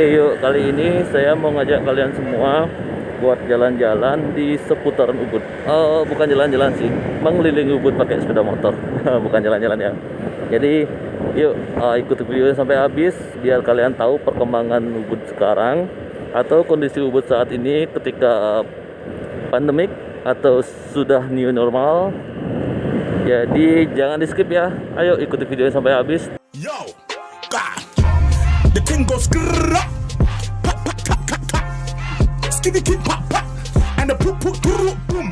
Oke, yuk kali ini saya mau ngajak kalian semua buat jalan-jalan di seputaran Ubud. Bukan jalan-jalan sih, mengelilingi Ubud pakai sepeda motor. Bukan jalan-jalan ya. Jadi yuk ikuti videonya sampai habis biar kalian tahu perkembangan Ubud sekarang atau kondisi Ubud saat ini ketika pandemik atau sudah new normal. Jadi jangan di skip ya. Ayo ikuti videonya sampai habis. Yo, God, the thing goes grrrr, pop, pop, pop, pop, pop. Skitty kid pop, pop, and the poop, poop, poop, boom.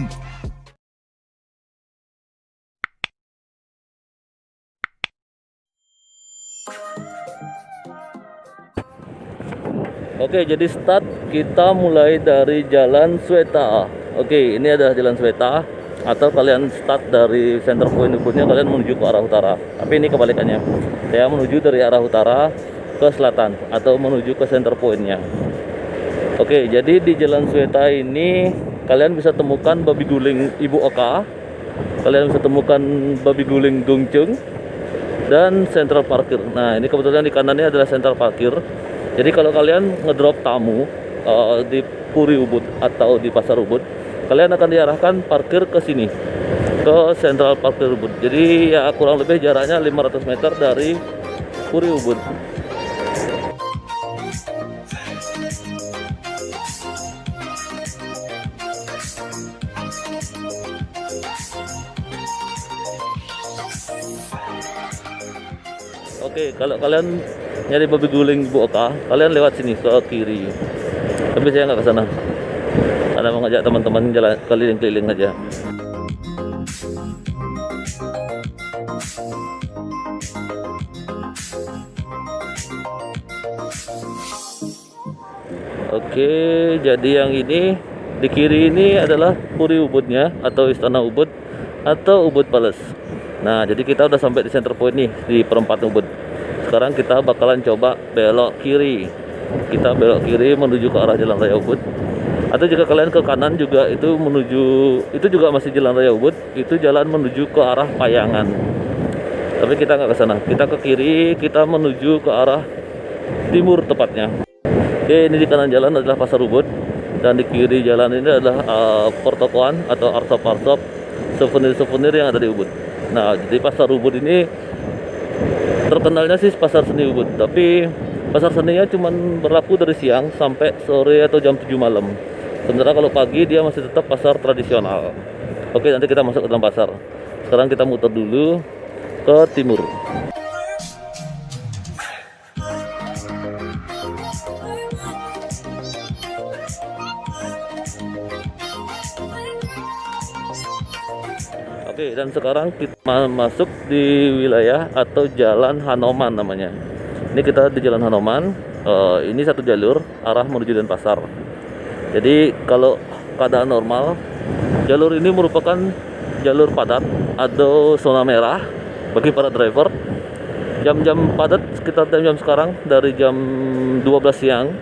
Oke, jadi start kita mulai dari Jalan Sweta. Oke, ini adalah Jalan Sweta. Atau kalian start dari center point Ubudnya, kalian menuju ke arah utara. Tapi ini kebalikannya. Saya menuju dari arah utara ke selatan atau menuju ke center pointnya. Oke, jadi di Jalan Sweta ini kalian bisa temukan babi guling Ibu Oka. Kalian bisa temukan babi guling Gongceng dan central parkir. Nah, ini kebetulan di kanannya adalah central parkir. Jadi kalau kalian ngedrop tamu di Puri Ubud atau di Pasar Ubud, kalian akan diarahkan parkir ke sini, ke Central Parkir Ubud. Jadi ya kurang lebih jaraknya 500 meter dari Puri Ubud. Oke, kalau kalian nyari babi guling Ibu Oka, kalian lewat sini ke kiri. Tapi saya nggak ke sana. Karena mau ngajak teman-teman jalan keliling-keliling aja. Oke, jadi yang ini di kiri ini adalah Puri Ubudnya atau Istana Ubud atau Ubud Palace. Nah, jadi kita udah sampai di center point nih di perempatan Ubud. Sekarang kita bakalan coba belok kiri. Kita belok kiri menuju ke arah Jalan Raya Ubud. Atau jika kalian ke kanan juga itu menuju, itu juga masih Jalan Raya Ubud, itu jalan menuju ke arah Payangan. Tapi kita nggak ke sana, kita ke kiri, kita menuju ke arah timur tepatnya. Oke, ini di kanan jalan adalah Pasar Ubud dan di kiri jalan ini adalah pertokoan atau arsop-arsop souvenir-souvenir yang ada di Ubud. Nah, jadi Pasar Ubud ini terkenalnya sih pasar seni Ubud, tapi pasar seninya cuma berlaku dari siang sampai sore atau jam 7 malam. Sementara kalau pagi dia masih tetap pasar tradisional. Oke, nanti kita masuk ke dalam pasar. Sekarang kita muter dulu ke timur. Oke, dan sekarang kita masuk di wilayah atau Jalan Hanoman namanya. Ini kita di Jalan Hanoman. Ini satu jalur arah menuju Denpasar. Jadi kalau keadaan normal, jalur ini merupakan jalur padat atau zona merah bagi para driver. Jam-jam padat sekitar jam sekarang dari jam 12 siang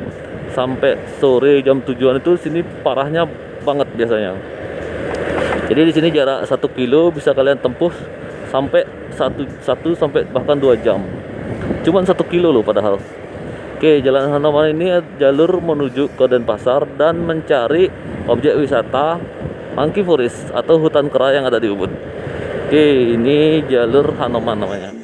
sampai sore jam 7-an itu sini parahnya banget biasanya. Jadi di sini jarak 1 kilo bisa kalian tempuh sampai 1 sampai bahkan 2 jam. Cuman 1 kilo loh padahal. Oke, Jalan Hanoman ini jalur menuju ke Denpasar dan mencari objek wisata Monkey Forest atau hutan kera yang ada di Ubud. Oke, ini jalur Hanoman namanya.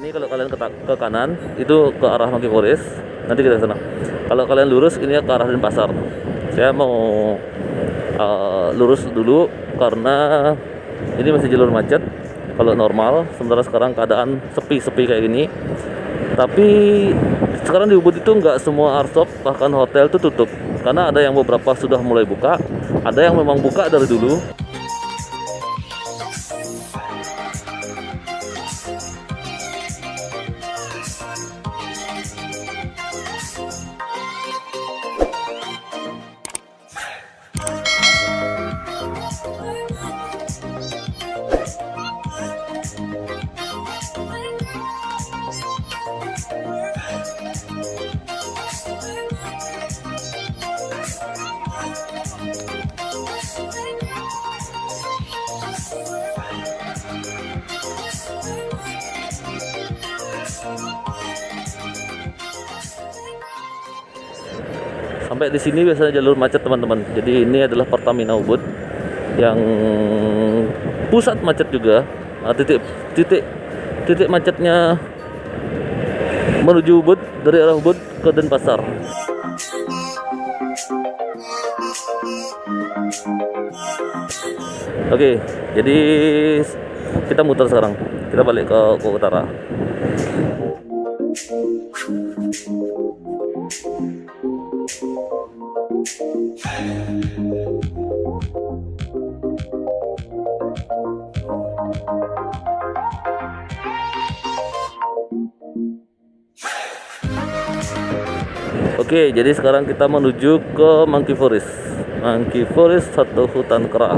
Ini kalau kalian ke kanan itu ke arah Monkey Forest, nanti kita ke sana. Kalau kalian lurus ini ke arah Denpasar. Saya mau lurus dulu karena ini masih jalur macet kalau normal. Sementara sekarang keadaan sepi-sepi kayak gini. Tapi sekarang di Ubud itu nggak semua arsop bahkan hotel itu tutup karena ada yang beberapa sudah mulai buka, ada yang memang buka dari dulu. Sampai di sini biasanya jalur macet teman-teman. Jadi ini adalah Pertamina Ubud yang pusat macet juga. Nah, titik macetnya menuju Ubud dari arah Ubud ke Denpasar. Oke, jadi kita muter sekarang. Kita balik ke utara. Oke, jadi sekarang kita menuju ke Monkey Forest. Monkey Forest satu hutan kera.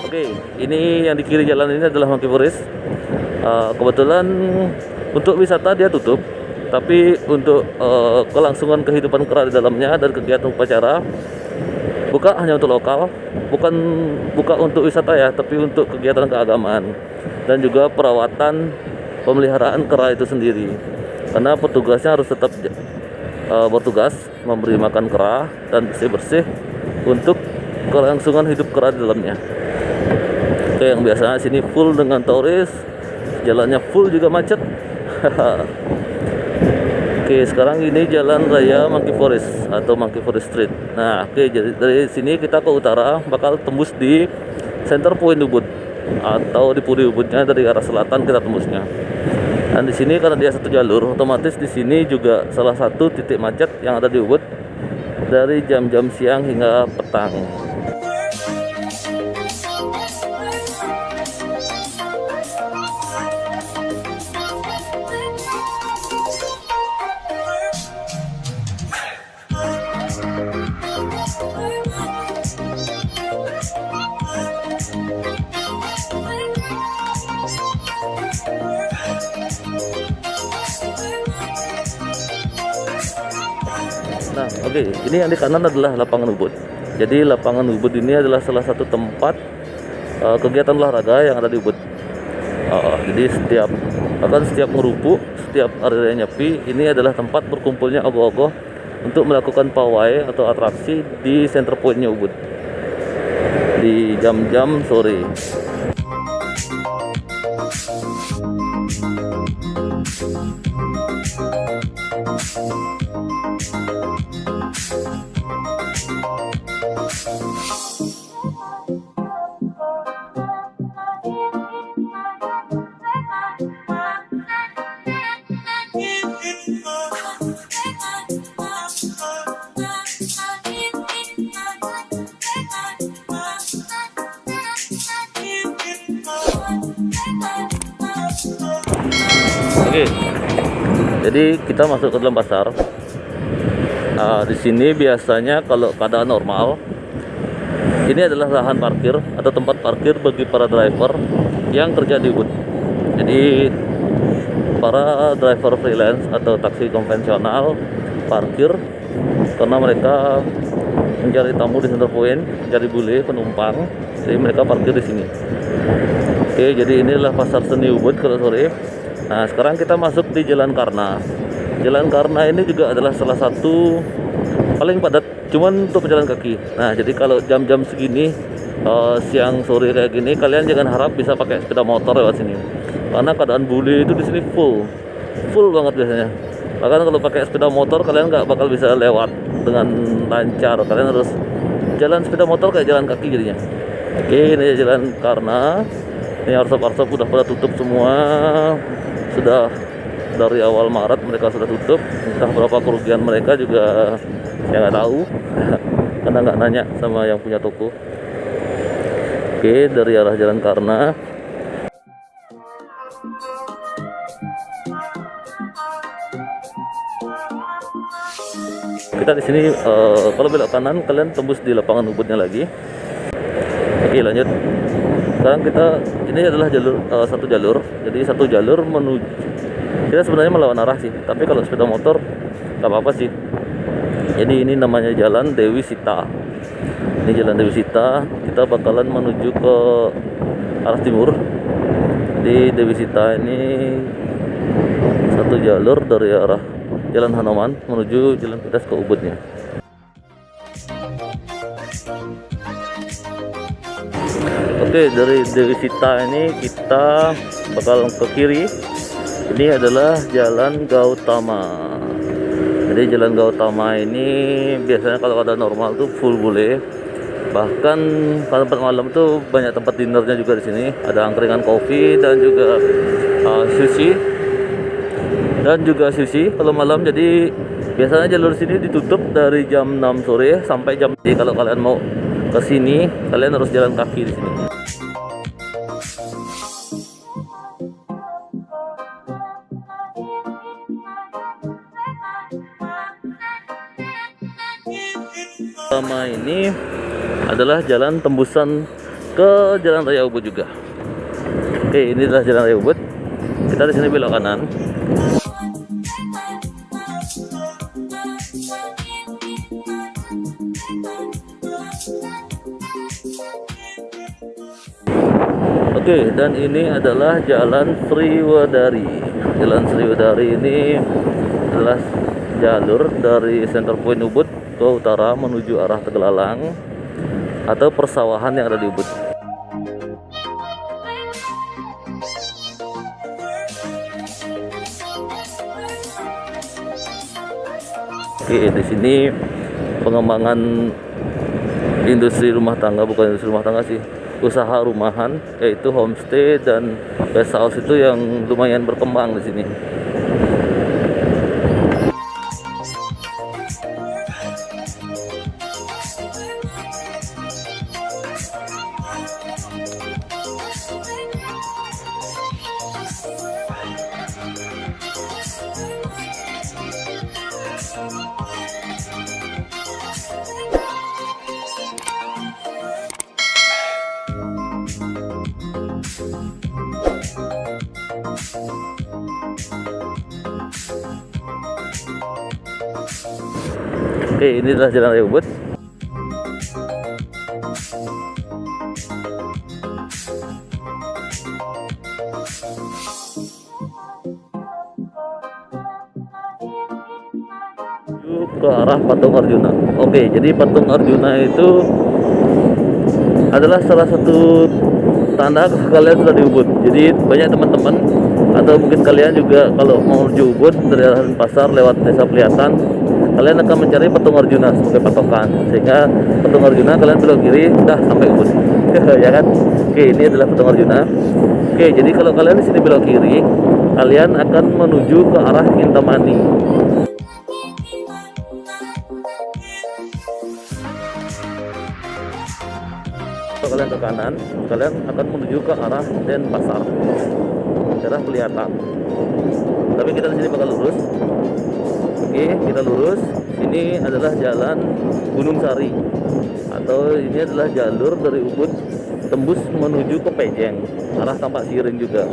Oke, ini yang di kiri jalan ini adalah Monkey Forest. Kebetulan untuk wisata dia tutup, tapi untuk kelangsungan kehidupan kera di dalamnya dan kegiatan upacara buka hanya untuk lokal, buka untuk wisata ya, tapi untuk kegiatan keagamaan dan juga perawatan pemeliharaan kera itu sendiri. Karena petugasnya harus tetap bertugas memberi makan kera dan bersih-bersih untuk kelangsungan hidup kera di dalamnya. Oke, yang biasanya sini full dengan turis, jalannya full juga macet. Oke, sekarang ini jalan raya Monkey Forest atau Monkey Forest Street. Nah, oke, jadi dari sini kita ke utara bakal tembus di Center Point Ubud atau di Puri Ubudnya dari arah selatan kita tembusnya. Dan di sini karena dia satu jalur, otomatis di sini juga salah satu titik macet yang ada di Ubud dari jam-jam siang hingga petang. Nah, oke, ini yang di kanan adalah lapangan Ubud. Jadi lapangan Ubud ini adalah salah satu tempat kegiatan olahraga yang ada di Ubud. Jadi setiap ngerupuk, setiap area Nyepi, ini adalah tempat berkumpulnya ogoh-ogoh untuk melakukan pawai atau atraksi di center pointnya Ubud di jam-jam sore. Oke, jadi kita masuk ke dalam pasar. Di sini biasanya kalau keadaan normal, ini adalah lahan parkir atau tempat parkir bagi para driver yang kerja di Ubud. Jadi para driver freelance atau taksi konvensional parkir karena mereka mencari tamu di center point, mencari bule penumpang, jadi mereka parkir di sini. Oke, jadi inilah pasar seni Ubud kalau sore. Nah, sekarang kita masuk di Jalan Karna. Jalan Karna ini juga adalah salah satu paling padat, cuman untuk pejalan kaki. Nah, jadi kalau jam-jam segini, siang sore kayak gini, kalian jangan harap bisa pakai sepeda motor lewat sini. Karena keadaan bule itu di sini full banget biasanya. Bahkan kalau pakai sepeda motor kalian nggak bakal bisa lewat dengan lancar. Kalian harus jalan sepeda motor kayak jalan kaki jadinya. Oke, ini Jalan Karna. Ini arsop-arsop udah pada tutup semua. Sudah dari awal Maret mereka sudah tutup. Entah berapa kerugian mereka juga saya nggak tahu karena nggak nanya sama yang punya toko. Oke, dari arah Jalan Karna kita di sini kalau belok kanan kalian tembus di lapangan Ubudnya lagi. Oke, lanjut. Sekarang kita ini adalah jalur satu jalur, jadi satu jalur menuju Kita sebenarnya melawan arah sih, tapi kalau sepeda motor nggak apa-apa sih. Jadi ini namanya Jalan Dewi Sita. Ini Jalan Dewi Sita, kita bakalan menuju ke arah timur. Di Dewi Sita ini satu jalur dari arah Jalan Hanoman menuju Jalan Pedas ke Ubudnya. Oke, dari Dewi Sita ini kita bakal ke kiri. Ini adalah Jalan Gautama. Jadi Jalan Gautama ini biasanya kalau ada normal tuh full boleh. Bahkan pada tempat malam tuh banyak tempat dinernya juga di sini. Ada angkringan kopi dan juga sushi. Dan juga sushi kalau malam. Jadi biasanya jalur sini ditutup dari jam 6 sore sampai jam. Jadi kalau kalian mau ke sini, kalian harus jalan kaki di sini. Pertama ini adalah jalan tembusan ke Jalan Raya Ubud juga. Oke, ini adalah Jalan Raya Ubud. Kita di sini belok kanan. Oke, dan ini adalah Jalan Sriwedari. Jalan Sriwedari ini adalah jalur dari Center Point Ubud ke utara menuju arah Tegalalang atau persawahan yang ada di Ubud. Oke, di sini pengembangan industri rumah tangga, bukan industri rumah tangga sih, usaha rumahan, yaitu homestay dan guest house itu yang lumayan berkembang di sini. Oke, ini adalah Jalan Raya Ubud. Ke arah Patung Arjuna. Oke, jadi Patung Arjuna itu adalah salah satu tanda kalian sudah di Ubud. Jadi banyak teman-teman atau mungkin kalian juga kalau mau menuju Ubud dari arah Pasar lewat Desa Pelihatan, kalian akan mencari Patung Arjuna sebagai patokan, sehingga Patung Arjuna kalian belok kiri udah sampai Ubud. Ya kan? Oke, ini adalah Patung Arjuna. Oke, jadi kalau kalian di sini belok kiri, kalian akan menuju ke arah Kintamani. Kalau kalian ke kanan, kalian akan menuju ke arah Denpasar, daerah Pelihatan. Tapi kita di sini bakal lurus. Oke, kita lurus. Ini adalah Jalan Gunung Sari, atau ini adalah jalur dari Ubud tembus menuju ke Pejeng, arah Tampak Siring juga.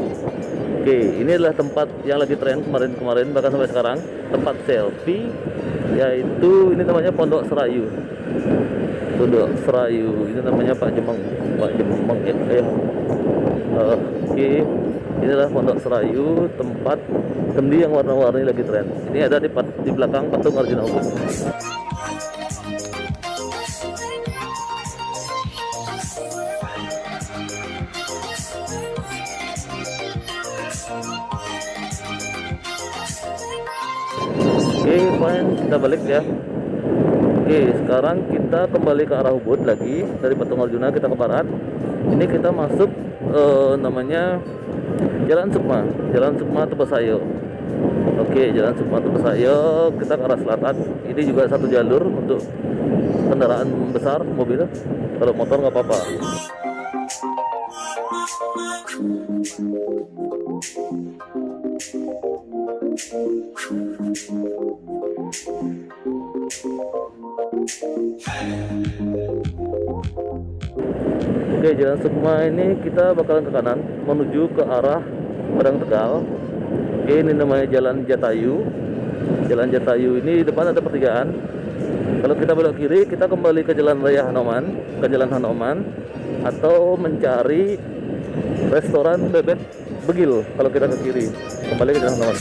Oke, ini adalah tempat yang lagi tren kemarin-kemarin bahkan sampai sekarang, tempat selfie, yaitu ini namanya Pondok Serayu. Pondok Serayu, ini namanya Pak Jemeng ya. Oke, ini adalah Pondok Serayu, tempat kendi yang warna-warni lagi tren. Ini ada di belakang Patung Arjuna Ubud. Oke, fine, kita balik ya. Oke, sekarang kita kembali ke arah Ubud lagi. Dari Patung Arjuna kita ke barat. Ini kita masuk namanya Jalan Sukma, Jalan Sukma Tepasayo. Oke, Jalan Sukma Tepasayo, kita ke arah selatan. Ini juga satu jalur untuk kendaraan besar, mobil. Kalau motor nggak apa-apa. Oke, Jalan Sukma ini kita bakalan ke kanan menuju ke arah Padang Tegal. Oke, ini namanya Jalan Jatayu. Jalan Jatayu ini di depan ada pertigaan. Kalau kita belok kiri, kita kembali ke Jalan Raya Hanoman, ke Jalan Hanoman, atau mencari restoran bebek Begil. Kalau kita ke kiri, kembali ke Jalan Hanoman.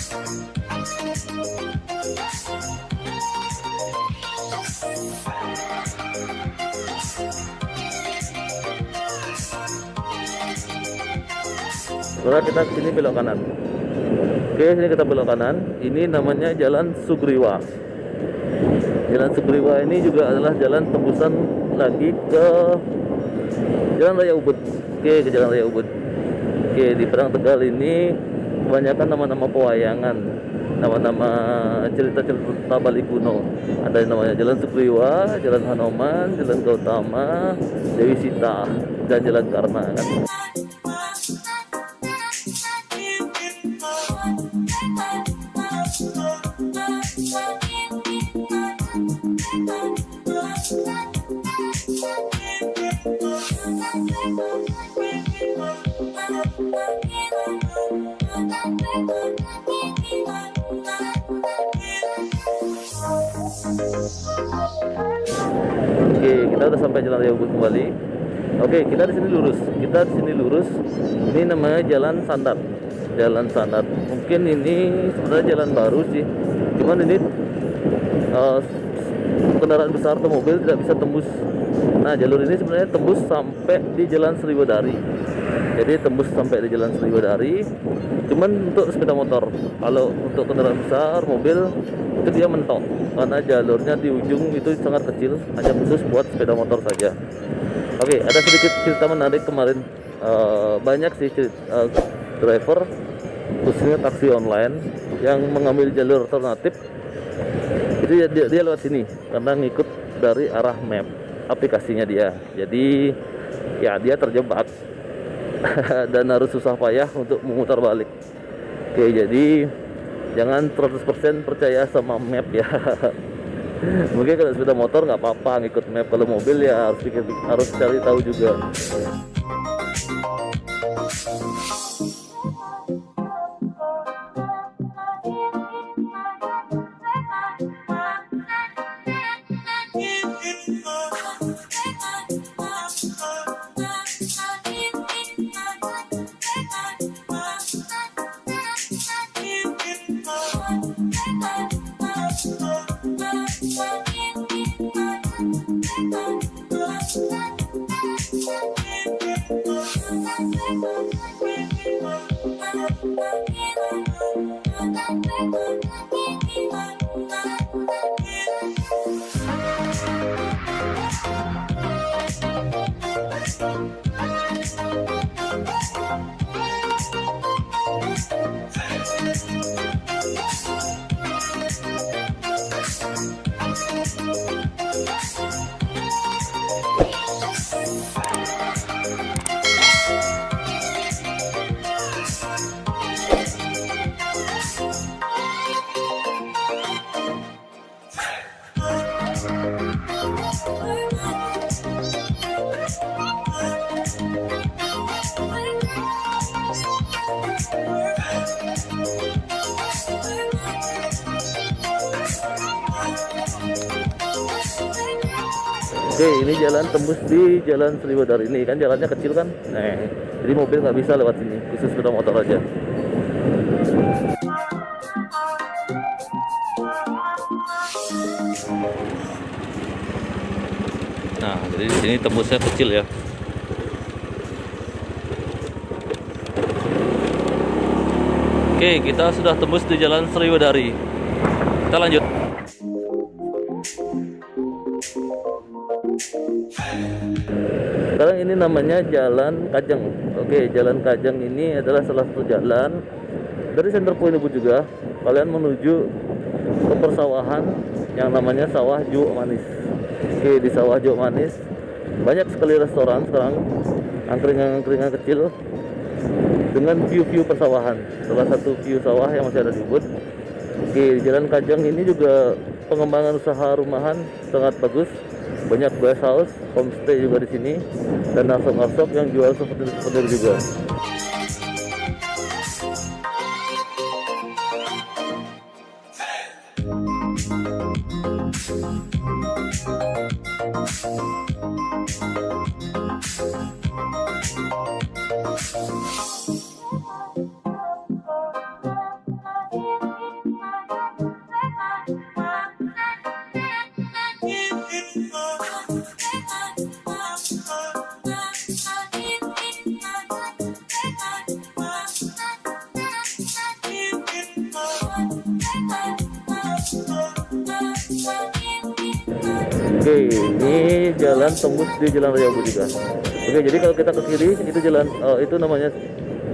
Setelah kita sini belok kanan. Oke, sini kita belok kanan. Ini namanya Jalan Sugriwa. Jalan Sugriwa ini juga adalah jalan tembusan lagi ke Jalan Raya Ubud. Oke, ke Jalan Raya Ubud. Oke, di Padang Tegal ini kebanyakan nama-nama pewayangan, nama-nama cerita-cerita Bali kuno. Ada yang namanya Jalan Sugriwa, Jalan Hanoman, Jalan Gautama, Dewi Sita, dan Jalan Karna kan. Oke, kita udah sampai Jalan Raya Ubud kembali. Oke, kita di sini lurus. Kita di sini lurus. Ini namanya Jalan Sandat. Jalan Sandat. Mungkin ini sebenarnya jalan baru sih. Cuman ini kendaraan besar atau mobil tidak bisa tembus. Nah, jalur ini sebenarnya tembus sampai di Jalan Sriwedari. Jadi tembus sampai di Jalan Sriwedari. Cuman untuk sepeda motor. Kalau untuk kendaraan besar, mobil itu dia mentok karena jalurnya di ujung itu sangat kecil, hanya khusus buat sepeda motor saja. Oke, ada sedikit cerita menarik kemarin. Banyak sih driver khususnya taksi online yang mengambil jalur alternatif. Itu dia lewat sini karena ngikut dari arah map aplikasinya dia. Jadi ya dia terjebak dan harus susah payah untuk memutar balik. Oke, jadi jangan 100% percaya sama map ya. Mungkin kalau sepeda motor nggak apa-apa ngikut map, kalau mobil ya harus cari tahu juga. Oke, ini jalan tembus di Jalan Sriwedari ini kan, jalannya kecil kan. Nah, jadi mobil nggak bisa lewat sini, khusus sepeda motor aja. Nah, jadi di sini tembusnya kecil ya. Oke, kita sudah tembus di Jalan Sriwedari. Kita lanjut. Sekarang ini namanya Jalan Kajang. Oke, Jalan Kajang ini adalah salah satu jalan dari Center Point Ubud juga. Kalian menuju ke persawahan yang namanya Sawah Jok Manis. Oke, di Sawah Jok Manis banyak sekali restoran sekarang, angkringan-angkringan kecil dengan view-view persawahan. Salah satu view sawah yang masih ada di Ubud. Oke, di Jalan Kajang ini juga pengembangan usaha rumahan sangat bagus. Banyak guest house, homestay juga di sini, dan arsop-arsop yang jual souvenir juga. Oke, ini jalan tembus di Jalan Raya Ubud juga. Oke, jadi kalau kita ke kiri itu jalan itu namanya.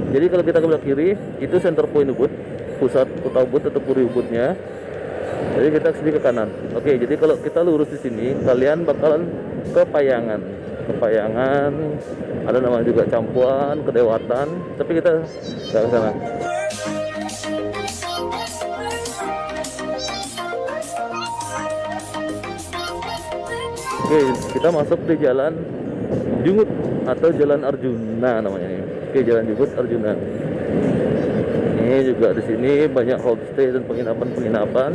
Jadi kalau kita ke belah kiri itu center point Ubud, pusat kota Ubud atau Puri Ubudnya. Jadi kita kesini ke kanan. Oke, jadi kalau kita lurus di sini, kalian bakalan ke Payangan. Ke Payangan, ada namanya juga Campuan, Kedewatan. Tapi kita nggak ke sana. Oke, kita masuk di Jalan Jungut atau Jalan Arjuna namanya ini. Oke, Jalan Jungut Arjuna. Ini juga di sini banyak homestay dan penginapan-penginapan.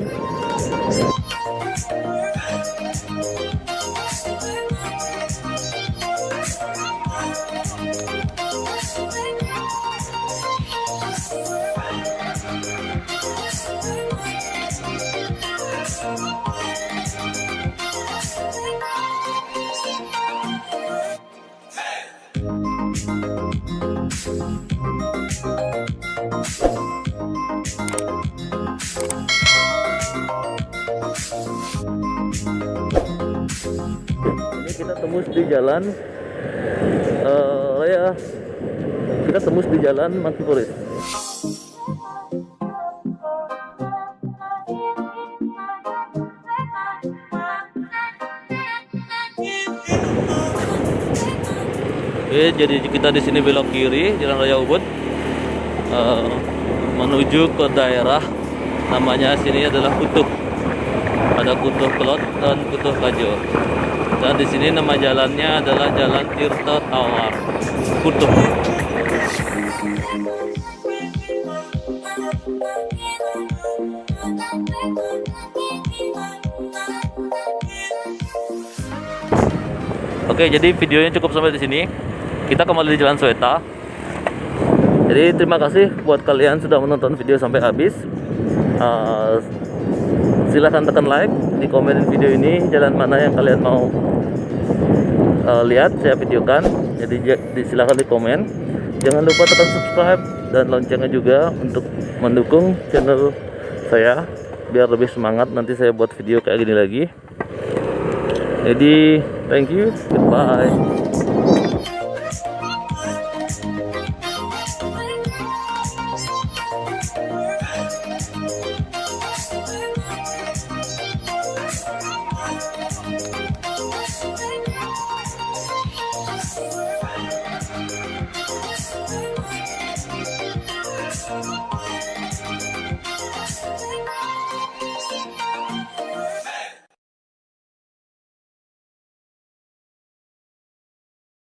Ini kita tembus di jalan raya. Kita tembus di jalan Monkey Forest. Oke, jadi kita di sini belok kiri Jalan Raya Ubud menuju ke daerah namanya sini adalah Kutuh. Ada Kutuh Kelot dan Kutuh Kajo. Dan di sini nama jalannya adalah Jalan Tirta Tawar Kutuh. Oke, jadi videonya cukup sampai di sini. Kita kembali di Jalan Sweta. Jadi terima kasih buat kalian sudah menonton video sampai habis. Silahkan tekan like, di komen video ini jalan mana yang kalian mau lihat saya videokan. Jadi silahkan di komen. Jangan lupa tekan subscribe dan loncengnya juga untuk mendukung channel saya biar lebih semangat nanti saya buat video kayak gini lagi. Jadi thank you, goodbye.